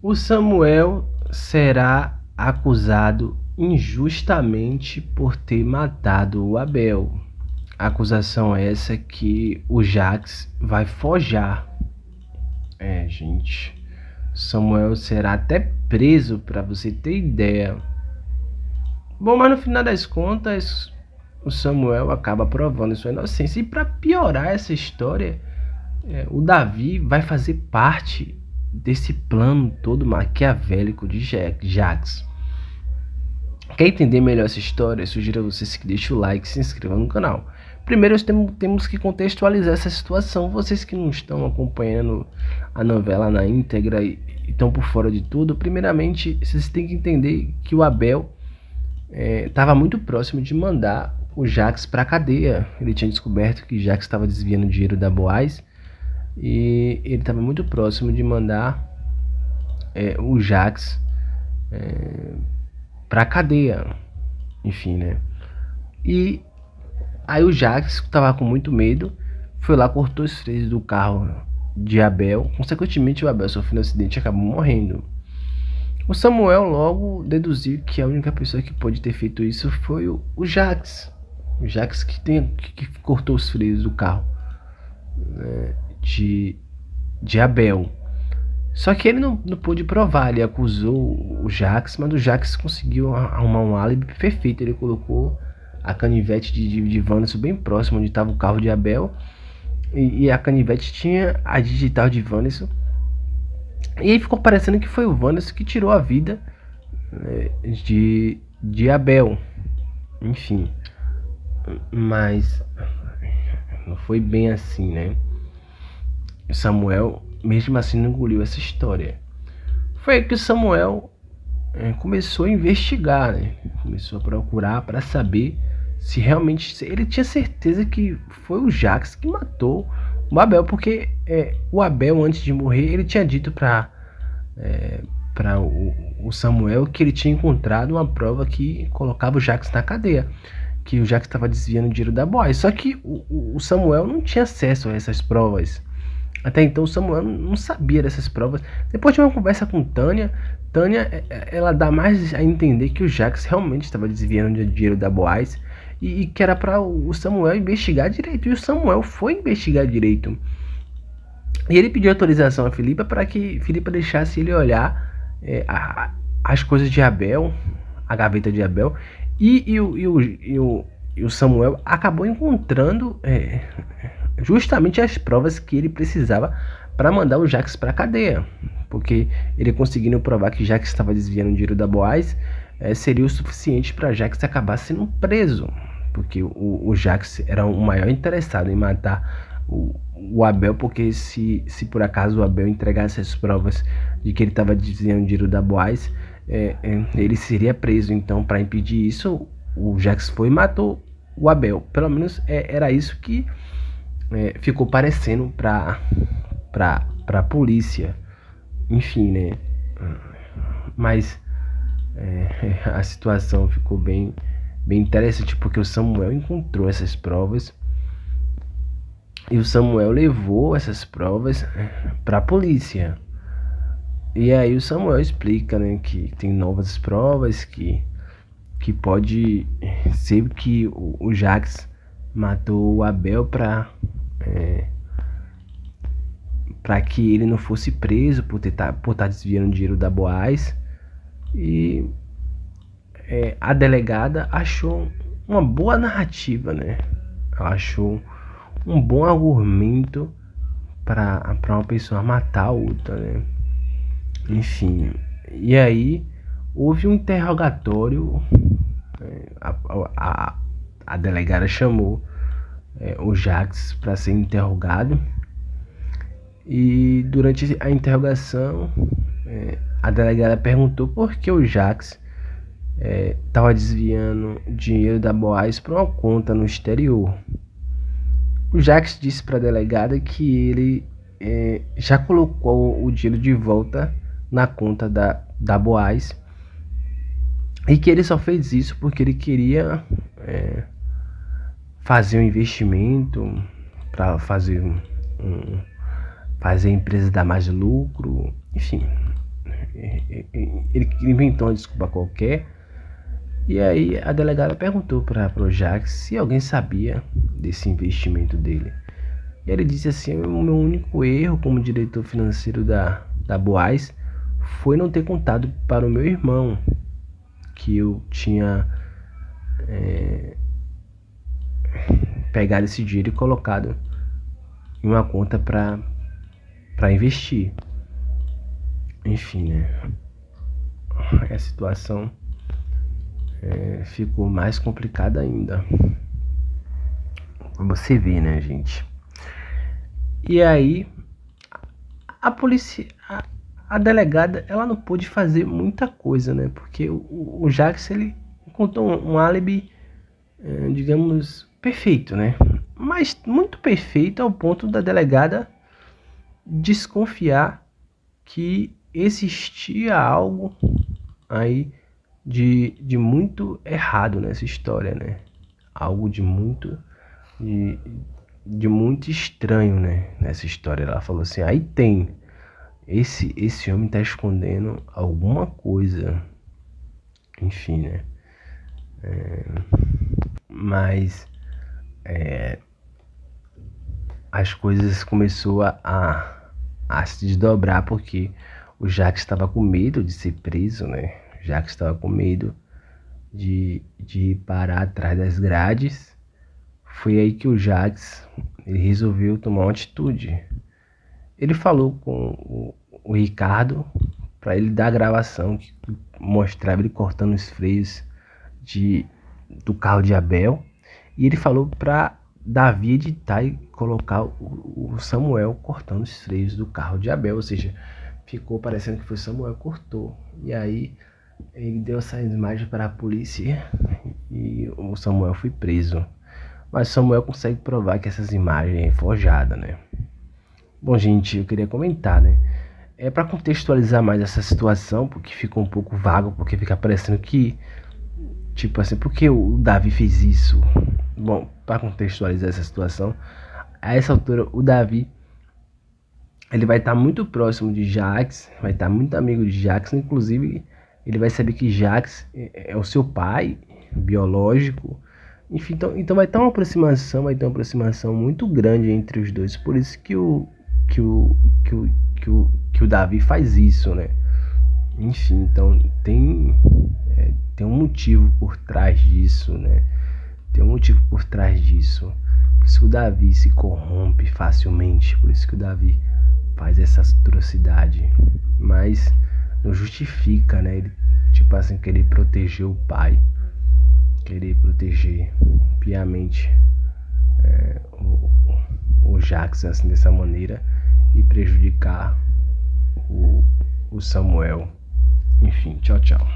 O Samuel será acusado injustamente por ter matado o Abel. A acusação é essa que o Jax vai forjar. Gente, Samuel será até preso, para você ter ideia. Bom, mas no final das contas, o Samuel acaba provando sua inocência. E para piorar essa história, o Davi vai fazer parte desse plano todo maquiavélico de Jax. Quer entender melhor essa história? Eu sugiro a vocês que deixem o like e se inscrevam no canal. Primeiro, temos que contextualizar essa situação. Vocês que não estão acompanhando a novela na íntegra e estão por fora de tudo, primeiramente, vocês têm que entender que o Abel estava muito próximo de mandar o Jax para a cadeia. Ele tinha descoberto que Jax estava desviando dinheiro da Boaz e ele estava muito próximo de mandar o Jax para a cadeia. Enfim, né? E aí o Jax estava com muito medo, foi lá, cortou os freios do carro de Abel. Consequentemente, o Abel sofreu um acidente e acabou morrendo. O Samuel logo deduziu que a única pessoa que pode ter feito isso foi o Jax. O Jax que cortou os freios do carro, né, de Abel. Só que ele não pôde provar, ele acusou o Jax, mas o Jax conseguiu arrumar um álibi perfeito. Ele colocou a canivete de Vanessa bem próximo onde estava o carro de Abel, e a canivete tinha a digital de Vanessa. E aí ficou parecendo que foi o Vanessa que tirou a vida, né, de Abel. Enfim, mas não foi bem assim, né? Samuel, mesmo assim, não engoliu essa história. Foi aí que o Samuel começou a investigar, né? Começou a procurar para saber se realmente ele tinha certeza que foi o Jax que matou o Abel, porque o Abel, antes de morrer, ele tinha dito para o Samuel que ele tinha encontrado uma prova que colocava o Jax na cadeia, que o Jax estava desviando dinheiro da Boaz. Só que o Samuel não tinha acesso a essas provas. Até então o Samuel não sabia dessas provas. Depois de uma conversa com Tânia, ela dá mais a entender que o Jax realmente estava desviando dinheiro da Boaz e que era para o Samuel investigar direito. E o Samuel foi investigar direito. E ele pediu autorização a Filipa para que Filipa deixasse ele olhar as coisas de Abel, a gaveta de Abel. E o Samuel acabou encontrando justamente as provas que ele precisava para mandar o Jax para a cadeia, porque ele conseguindo provar que Jax estava desviando o dinheiro da Boaz, seria o suficiente para Jax acabar sendo preso, porque o Jax era o maior interessado em matar o Abel, porque se por acaso o Abel entregasse as provas de que ele estava desviando o dinheiro da Boaz, ele seria preso. Então, para impedir isso, o Jax foi e matou o Abel. Pelo menos era isso que ficou parecendo pra polícia. Enfim, né? Mas a situação ficou bem interessante, porque o Samuel encontrou essas provas e o Samuel levou essas provas pra polícia. E aí o Samuel explica, né, que tem novas provas, que pode ser que o Jax matou o Abel para que ele não fosse preso por estar desviando dinheiro da Boaz. E a delegada achou uma boa narrativa, né? Ela achou um bom argumento para uma pessoa matar a outra, né? Enfim, e aí houve um interrogatório. A delegada chamou o Jax para ser interrogado, e durante a interrogação a delegada perguntou por que o Jax estava desviando dinheiro da Boaz para uma conta no exterior. O Jax disse para a delegada que ele já colocou o dinheiro de volta na conta da Boaz, e que ele só fez isso porque ele queria fazer um investimento para fazer a empresa dar mais lucro. Enfim, ele inventou uma desculpa qualquer. E aí a delegada perguntou para o Jacques se alguém sabia desse investimento dele. E ele disse assim: o meu único erro como diretor financeiro da Boaz foi não ter contado para o meu irmão que eu tinha pegado esse dinheiro e colocado em uma conta para investir. Enfim, né? A situação ficou mais complicada ainda. Você vê, né, gente? E aí a polícia, a delegada, ela não pôde fazer muita coisa, né? Porque o Jacques, ele encontrou um álibi, digamos, perfeito, né? Mas muito perfeito ao ponto da delegada desconfiar que existia algo aí de muito errado nessa história, né? Algo de muito estranho, né? Nessa história. Ela falou assim: aí tem esse homem tá escondendo alguma coisa. Enfim, né? Mas as coisas começou a se desdobrar porque o Jacques estava com medo de ser preso, né? O Jacques estava com medo de parar atrás das grades. Foi aí que o Jacques ele resolveu tomar uma atitude. Ele falou com o Ricardo para ele dar a gravação que mostrava ele cortando os freios do carro de Abel. E ele falou para Davi editar e colocar o Samuel cortando os freios do carro de Abel. Ou seja, ficou parecendo que foi Samuel que cortou. E aí ele deu essa imagem para a polícia e o Samuel foi preso. Mas Samuel consegue provar que essas imagens é forjada, né? Bom, gente, eu queria comentar, né? Para contextualizar mais essa situação, porque ficou um pouco vago, porque fica parecendo que, tipo assim, por que o Davi fez isso? Bom, para contextualizar essa situação, a essa altura o Davi ele vai estar muito próximo de Jacques, vai estar muito amigo de Jacques, inclusive ele vai saber que Jacques é o seu pai biológico. Enfim, então vai ter uma aproximação, muito grande entre os dois. Por isso que o Davi faz isso, né? Enfim, então tem um motivo por trás disso, né? Tem um motivo por trás disso. Por isso que o Davi se corrompe facilmente. Por isso que o Davi faz essa atrocidade. Mas não justifica, né? Ele, tipo assim, querer proteger o pai. Querer proteger piamente o Jacques assim, dessa maneira e prejudicar o Samuel. Enfim, tchau, tchau.